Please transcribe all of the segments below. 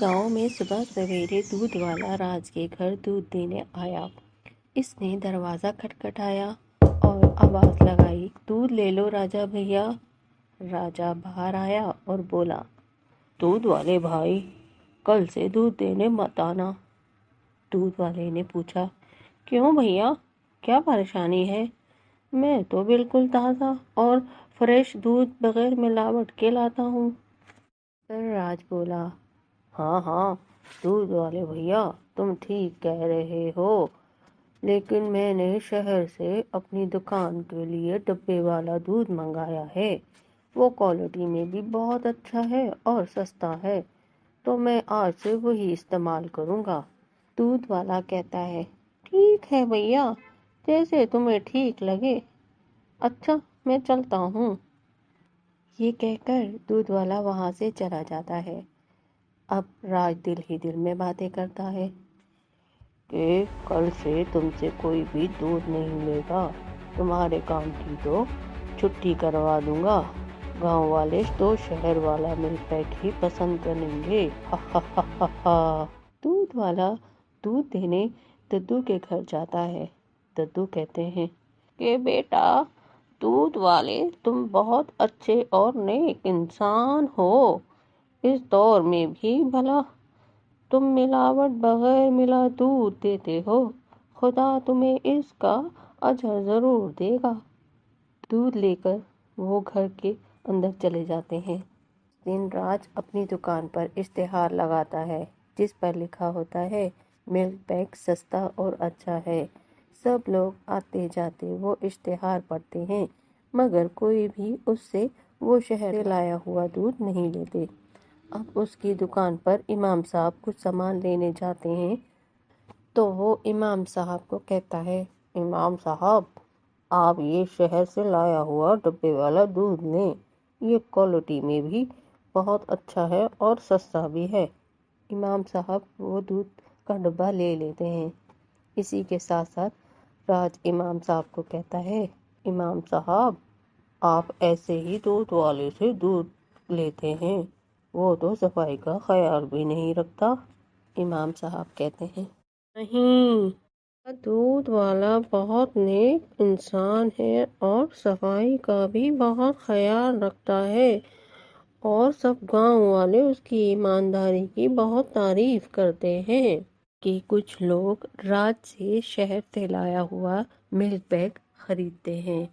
گاؤں میں صبح سویرے دودھ والا راج کے گھر دودھ دینے آیا۔ اس نے دروازہ کھٹکھٹایا اور آواز لگائی، دودھ لے لو راجا بھیا۔ راجا باہر آیا اور بولا، دودھ والے بھائی، کل سے دودھ دینے مت آنا۔ دودھ والے نے پوچھا، کیوں بھیا، کیا پریشانی ہے؟ میں تو بالکل تازہ اور فریش دودھ بغیر ملاوٹ کے لاتا ہوں۔ پر راج بولا، ہاں دودھ والے بھیا، تم ٹھیک کہہ رہے ہو، لیکن میں نے شہر سے اپنی دکان کے لیے ڈبے والا دودھ منگایا ہے۔ وہ کوالٹی میں بھی بہت اچھا ہے اور سستا ہے، تو میں آج سے وہی استعمال کروں گا۔ دودھ والا کہتا ہے، ٹھیک ہے بھیا، جیسے تمہیں ٹھیک لگے۔ اچھا، میں چلتا ہوں۔ یہ کہہ کر دودھ والا وہاں سے چلا جاتا ہے۔ اب راج دل ہی دل میں باتیں کرتا ہے کہ کل سے تم سے کوئی بھی دودھ نہیں لے گا، تمہارے کام کی تو چھٹی کروا دوں گا۔ گاؤں والے تو شہر والا ملک پیک ہی پسند کریں گے۔ دودھ والا دودھ دینے ددو کے گھر جاتا ہے۔ ددو کہتے ہیں کہ بیٹا دودھ والے، تم بہت اچھے اور نیک انسان ہو۔ اس دور میں بھی بھلا تم ملاوٹ بغیر ملا دودھ دیتے ہو، خدا تمہیں اس کا اجر ضرور دے گا۔ دودھ لے کر وہ گھر کے اندر چلے جاتے ہیں۔ اس دن راج اپنی دکان پر اشتہار لگاتا ہے، جس پر لکھا ہوتا ہے، ملک پیک سستا اور اچھا ہے۔ سب لوگ آتے جاتے وہ اشتہار پڑھتے ہیں، مگر کوئی بھی اس سے وہ شہر سے لایا ہوا دودھ نہیں لیتے۔ اب اس کی دکان پر امام صاحب کچھ سامان لینے جاتے ہیں، تو وہ امام صاحب کو کہتا ہے، امام صاحب، آپ یہ شہر سے لایا ہوا ڈبے والا دودھ لیں، یہ کوالٹی میں بھی بہت اچھا ہے اور سستا بھی ہے۔ امام صاحب وہ دودھ کا ڈبہ لے لیتے ہیں۔ اسی کے ساتھ ساتھ راج امام صاحب کو کہتا ہے، امام صاحب، آپ ایسے ہی دودھ والے سے دودھ لیتے ہیں، وہ تو صفائی کا خیال بھی نہیں رکھتا۔ امام صاحب کہتے ہیں، نہیں، دودھ والا بہت نیک انسان ہے اور صفائی کا بھی بہت خیال رکھتا ہے، اور سب گاؤں والے اس کی ایمانداری کی بہت تعریف کرتے ہیں۔ کہ کچھ لوگ راج سے شہر سے لایا ہوا ملک پیک خریدتے ہیں،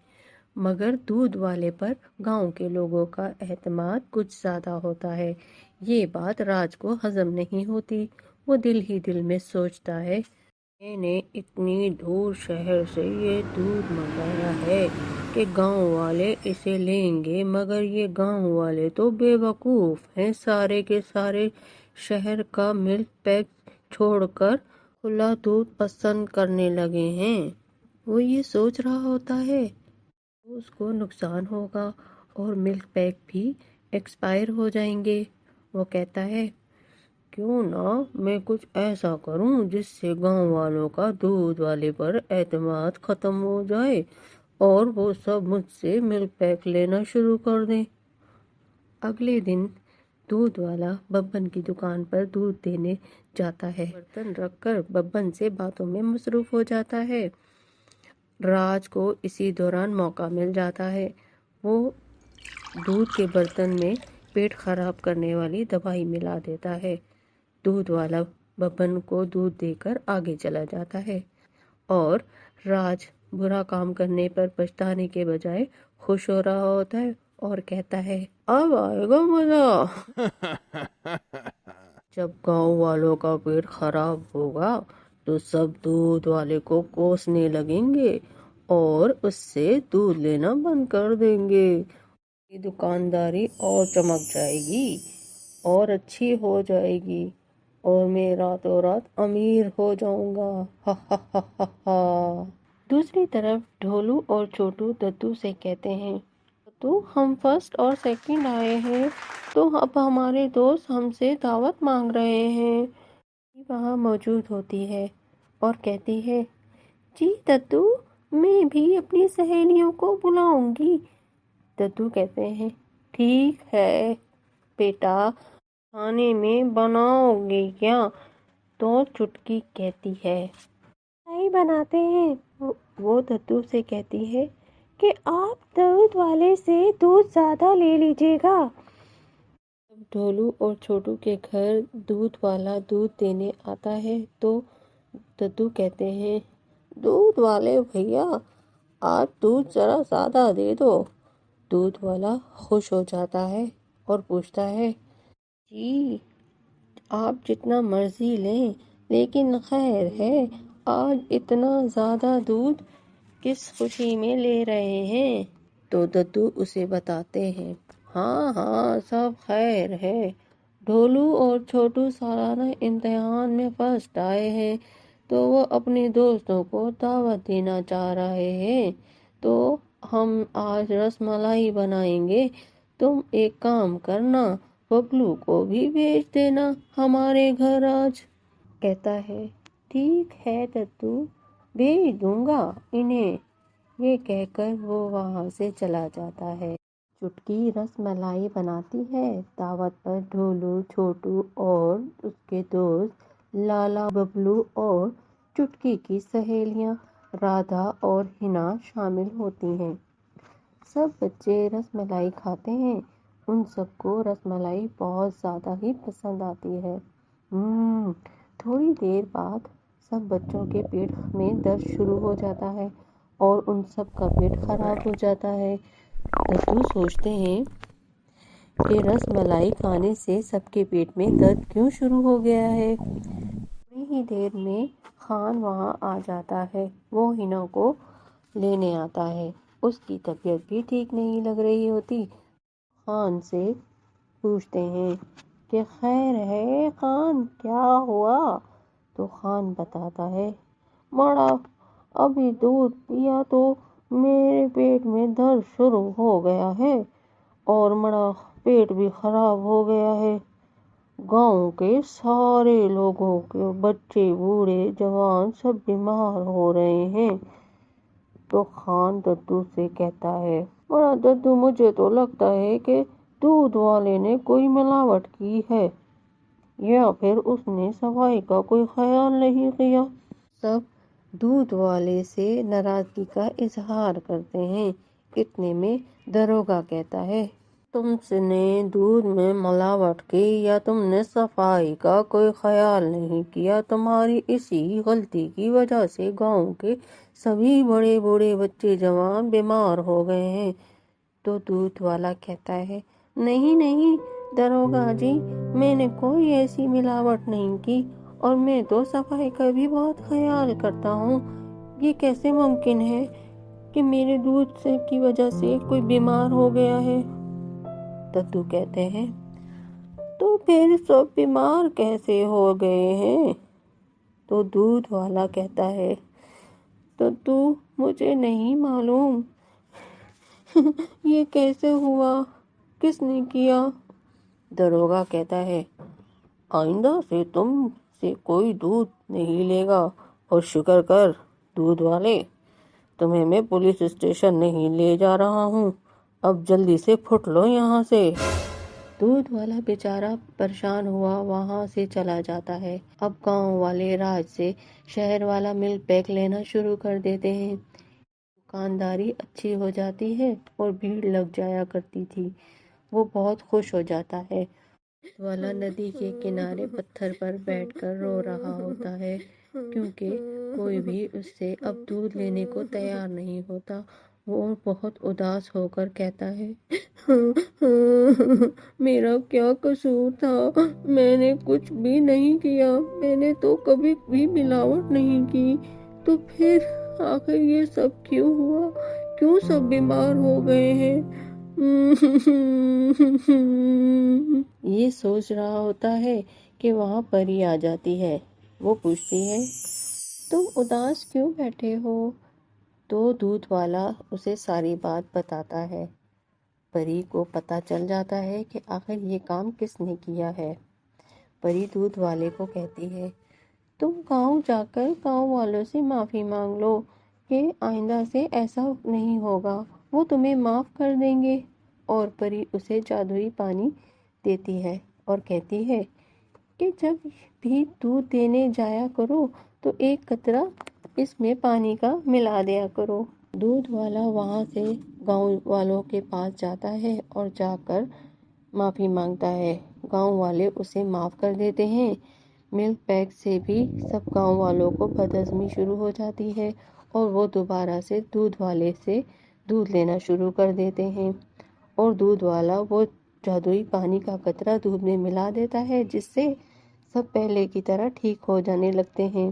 مگر دودھ والے پر گاؤں کے لوگوں کا اعتماد کچھ زیادہ ہوتا ہے۔ یہ بات راج کو ہضم نہیں ہوتی۔ وہ دل ہی دل میں سوچتا ہے، میں نے اتنی دور شہر سے یہ دودھ منگایا ہے کہ گاؤں والے اسے لیں گے، مگر یہ گاؤں والے تو بے وقوف ہیں، سارے کے سارے شہر کا ملک پیک چھوڑ کر کھلا دودھ پسند کرنے لگے ہیں۔ وہ یہ سوچ رہا ہوتا ہے اس کو نقصان ہوگا اور ملک پیک بھی ایکسپائر ہو جائیں گے۔ وہ کہتا ہے، کیوں نہ میں کچھ ایسا کروں جس سے گاؤں والوں کا دودھ والے پر اعتماد ختم ہو جائے اور وہ سب مجھ سے ملک پیک لینا شروع کر دیں۔ اگلے دن دودھ والا ببن کی دکان پر دودھ دینے جاتا ہے۔ برتن رکھ کر ببن سے باتوں میں مصروف ہو جاتا ہے۔ راج کو اسی دوران موقع مل جاتا ہے۔ وہ دودھ کے برتن میں پیٹ خراب کرنے والی دوائی ملا دیتا ہے۔ دودھ والا ببن کو دودھ دے کر آگے چلا جاتا ہے، اور راج برا کام کرنے پر پچھتانے کے بجائے خوش ہو رہا ہوتا ہے اور کہتا ہے، اب آئے گا مزہ۔ جب گاؤں والوں کا پیٹ خراب ہوگا تو سب دودھ والے کو کوسنے لگیں گے اور اس سے دودھ لینا بند کر دیں گے۔ یہ دکانداری اور چمک جائے گی اور اچھی ہو جائے گی، اور میں راتوں رات امیر ہو جاؤں گا۔ دوسری طرف ڈھولو اور چھوٹو ددو سے کہتے ہیں، ددو، ہم فرسٹ اور سیکنڈ آئے ہیں، تو اب ہمارے دوست ہم سے دعوت مانگ رہے ہیں۔ وہاں موجود ہوتی ہے اور کہتی ہے، جی ددو، میں بھی اپنی سہیلیوں کو بلاؤں گی۔ ددو کہتے ہیں، ٹھیک ہے بیٹا، کھانے میں بناؤ گے کیا؟ تو چٹکی کہتی ہے نہیں بناتے ہیں۔ وہ ددو سے کہتی ہے کہ آپ دودھ والے سے دودھ زیادہ لے لیجیے گا۔ جب ڈھولو اور چھوٹو کے گھر دودھ والا دودھ دینے آتا ہے تو ددو کہتے ہیں دودھ والے بھیا آج دودھ ذرا زیادہ دے دو۔ دودھ والا خوش ہو جاتا ہے اور پوچھتا ہے جی آپ جتنا مرضی لیں، لیکن خیر ہے آج اتنا زیادہ دودھ کس خوشی میں لے رہے ہیں؟ تو ددو اسے بتاتے ہیں ہاں ہاں سب خیر ہے، ڈھولو اور چھوٹو سالانہ امتحان میں فرسٹ آئے ہیں تو وہ اپنے دوستوں کو دعوت دینا چاہ رہے ہیں، تو ہم آج رس ملائی بنائیں گے، تم ایک کام کرنا ببلو کو بھی بھیج دینا ہمارے گھر آج۔ کہتا ہے ٹھیک ہے ددو بھیج دوں گا انہیں۔ یہ کہہ کر وہ وہاں سے چلا جاتا ہے۔ چٹکی رس ملائی بناتی ہے۔ دعوت پر ڈھولو چھوٹو اور اس کے دوست لالا ببلو اور چٹکی کی سہیلیاں رادھا اور ہنا شامل ہوتی ہیں۔ سب بچے رس ملائی کھاتے ہیں۔ ان سب کو رس ملائی بہت زیادہ ہی پسند آتی ہے۔ تھوڑی دیر بعد سب بچوں کے پیٹ میں درد شروع ہو جاتا ہے اور ان سب کا پیٹ خراب ہو جاتا ہے۔ ددو سوچتے ہیں کہ رس ملائی کھانے سے سب کے پیٹ میں درد کیوں شروع ہو گیا ہے۔ تھوڑی ہی دیر میں خان وہاں آ جاتا ہے۔ وہ ہنا کو لینے آتا ہے۔ اس کی طبیعت بھی ٹھیک نہیں لگ رہی ہوتی۔ خان سے پوچھتے ہیں کہ خیر ہے خان کیا ہوا؟ تو خان بتاتا ہے بڑا ابھی دودھ پیا تو میرے پیٹ میں درد شروع ہو گیا ہے اور بڑا پیٹ بھی خراب ہو گیا ہے۔ گاؤں کے سارے لوگوں کے بچے بوڑھے جوان سب بیمار ہو رہے ہیں۔ تو خان ددو سے کہتا ہے بڑا ددو مجھے تو لگتا ہے کہ دودھ والے نے کوئی ملاوٹ کی ہے یا پھر اس نے صفائی کا کوئی خیال نہیں کیا۔ سب دودھ والے سے ناراضگی کا اظہار کرتے ہیں۔ اتنے میں داروغہ کہتا ہے تم نے دودھ میں ملاوٹ کی یا تم نے صفائی کا کوئی خیال نہیں کیا، تمہاری اسی غلطی کی وجہ سے گاؤں کے سبھی بڑے بوڑھے بچے جوان بیمار ہو گئے ہیں۔ تو دودھ والا کہتا ہے نہیں نہیں داروغہ جی میں نے کوئی ایسی ملاوٹ نہیں کی اور میں تو صفائی کا بھی بہت خیال کرتا ہوں، یہ کیسے ممکن ہے کہ میرے دودھ کی وجہ سے کوئی بیمار ہو گیا ہے؟ ددو کہتے ہیں تو پھر سب بیمار کیسے ہو گئے ہیں؟ تو دودھ والا کہتا ہے ددو مجھے نہیں معلوم یہ کیسے ہوا، کس نے کیا؟ داروغہ کہتا ہے آئندہ سے تم سے کوئی دودھ نہیں لے گا اور شکر کر دودھ والے تمہیں میں پولیس اسٹیشن نہیں لے جا رہا ہوں، اب جلدی سے پھٹ لو یہاں سے۔ دودھ والا بیچارہ پریشان ہوا وہاں سے چلا جاتا ہے۔ اب گاؤں والے راج سے شہر والا ملک پیک لینا شروع کر دیتے ہیں۔ دکانداری اچھی ہو جاتی ہے اور بھیڑ لگ جایا کرتی تھی۔ وہ بہت خوش ہو جاتا ہے۔ دودھ والا ندی کے کنارے پتھر پر بیٹھ کر رو رہا ہوتا ہے کیونکہ کوئی بھی اس سے اب دودھ لینے کو تیار نہیں ہوتا۔ وہ بہت اداس ہو کر کہتا ہے میرا کیا قصور تھا، میں نے کچھ بھی نہیں کیا، میں نے تو کبھی بھی ملاوٹ نہیں کی، تو پھر آخر یہ سب کیوں ہوا، کیوں سب بیمار ہو گئے ہیں؟ یہ سوچ رہا ہوتا ہے کہ وہاں پری آ جاتی ہے۔ وہ پوچھتی ہے تم اداس کیوں بیٹھے ہو؟ تو دودھ والا اسے ساری بات بتاتا ہے۔ پری کو پتہ چل جاتا ہے کہ آخر یہ کام کس نے کیا ہے۔ پری دودھ والے کو کہتی ہے تم گاؤں جا کر گاؤں والوں سے معافی مانگ لو کہ آئندہ سے ایسا نہیں ہوگا، وہ تمہیں معاف کر دیں گے۔ اور پری اسے جادوئی پانی دیتی ہے اور کہتی ہے کہ جب بھی دودھ دینے جایا کرو تو ایک قطرہ اس میں پانی کا ملا دیا کرو۔ دودھ والا وہاں سے گاؤں والوں کے پاس جاتا ہے اور جا کر معافی مانگتا ہے۔ گاؤں والے اسے معاف کر دیتے ہیں۔ ملک پیک سے بھی سب گاؤں والوں کو بدہضمی شروع ہو جاتی ہے اور وہ دوبارہ سے دودھ والے سے دودھ لینا شروع کر دیتے ہیں، اور دودھ والا وہ جادوئی پانی کا قطرہ دودھ میں ملا دیتا ہے جس سے سب پہلے کی طرح ٹھیک ہو جانے لگتے ہیں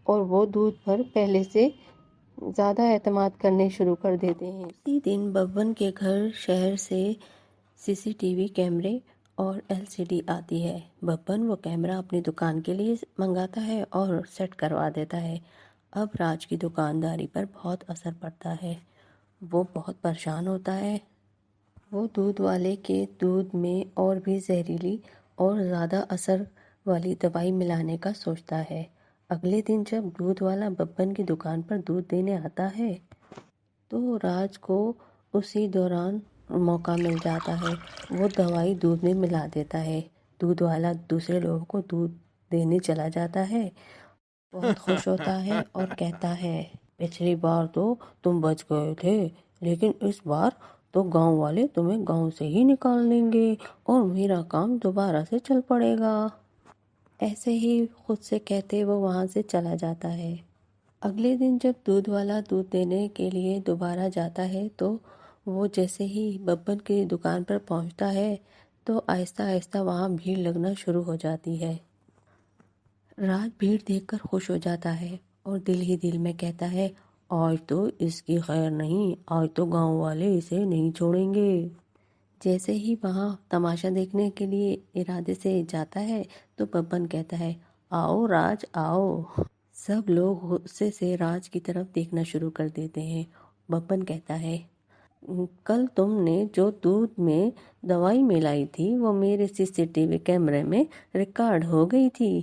اور وہ دودھ پر پہلے سے زیادہ اعتماد کرنے شروع کر دیتے ہیں۔ اسی دن ببن کے گھر شہر سے CCTV کیمرے اور LCD آتی ہے۔ ببن وہ کیمرہ اپنی دکان کے لیے منگاتا ہے اور سیٹ کروا دیتا ہے۔ اب راج کی دکانداری پر بہت اثر پڑتا ہے، وہ بہت پریشان ہوتا ہے۔ وہ دودھ والے کے دودھ میں اور بھی زہریلی اور زیادہ اثر والی دوائی ملانے کا سوچتا ہے۔ اگلے دن جب دودھ والا ببن کی دکان پر دودھ دینے آتا ہے تو راج کو اسی دوران موقع مل جاتا ہے۔ وہ دوائی دودھ میں ملا دیتا ہے۔ دودھ والا دوسرے لوگوں کو دودھ دینے چلا جاتا ہے، بہت خوش ہوتا ہے اور کہتا ہے پچھلی بار تو تم بچ گئے تھے، لیکن اس بار تو گاؤں والے تمہیں گاؤں سے ہی نکال دیں گے اور میرا کام دوبارہ سے چل پڑے گا۔ ایسے ہی خود سے کہتے وہ وہاں سے چلا جاتا ہے۔ اگلے دن جب دودھ والا دودھ دینے کے لیے دوبارہ جاتا ہے تو وہ جیسے ہی ببن کی دکان پر پہنچتا ہے تو آہستہ آہستہ وہاں بھیڑ لگنا شروع ہو جاتی ہے۔ راج بھیڑ دیکھ کر خوش ہو جاتا ہے اور دل ہی دل میں کہتا ہے آج تو اس کی خیر نہیں، آج تو گاؤں والے اسے نہیں چھوڑیں گے۔ جیسے ہی وہاں تماشا دیکھنے کے لیے ارادے سے جاتا ہے تو ببن کہتا ہے آؤ راج آؤ۔ سب لوگ غصے سے راج کی طرف دیکھنا شروع کر دیتے ہیں۔ ببن کہتا ہے کل تم نے جو دودھ میں دوائی ملائی تھی وہ میرے CCTV کیمرے میں ریکارڈ ہو گئی تھی،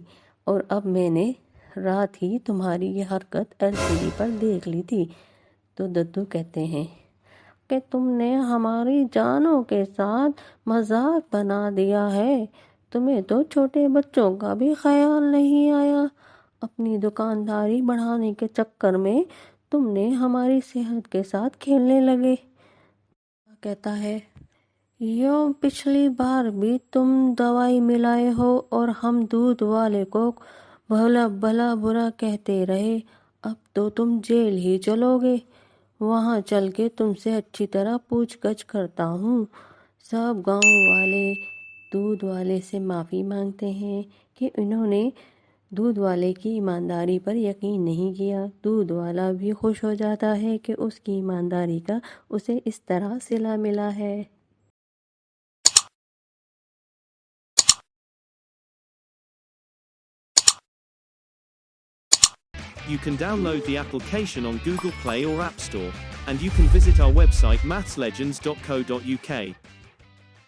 اور اب میں نے رات ہی تمہاری یہ حرکت LCD پر دیکھ لی تھی۔ تو ددو کہتے ہیں کہ تم نے ہماری جانوں کے ساتھ مذاق بنا دیا ہے، تمہیں تو چھوٹے بچوں کا بھی خیال نہیں آیا، اپنی دکانداری بڑھانے کے چکر میں تم نے ہماری صحت کے ساتھ کھیلنے لگے۔ کہتا ہے یوں پچھلی بار بھی تم دوائی ملائے ہو اور ہم دودھ والے کو بھلا برا کہتے رہے، اب تو تم جیل ہی چلو گے، وہاں چل کے تم سے اچھی طرح پوچھ گچھ کرتا ہوں۔ سب گاؤں والے دودھ والے سے معافی مانگتے ہیں کہ انہوں نے دودھ والے کی ایمانداری پر یقین نہیں کیا۔ دودھ والا بھی خوش ہو جاتا ہے کہ اس کی ایمانداری کا اسے اس طرح صلہ ملا ہے۔ You can download the application on Google Play or App Store, and you can visit our website mathslegends.co.uk.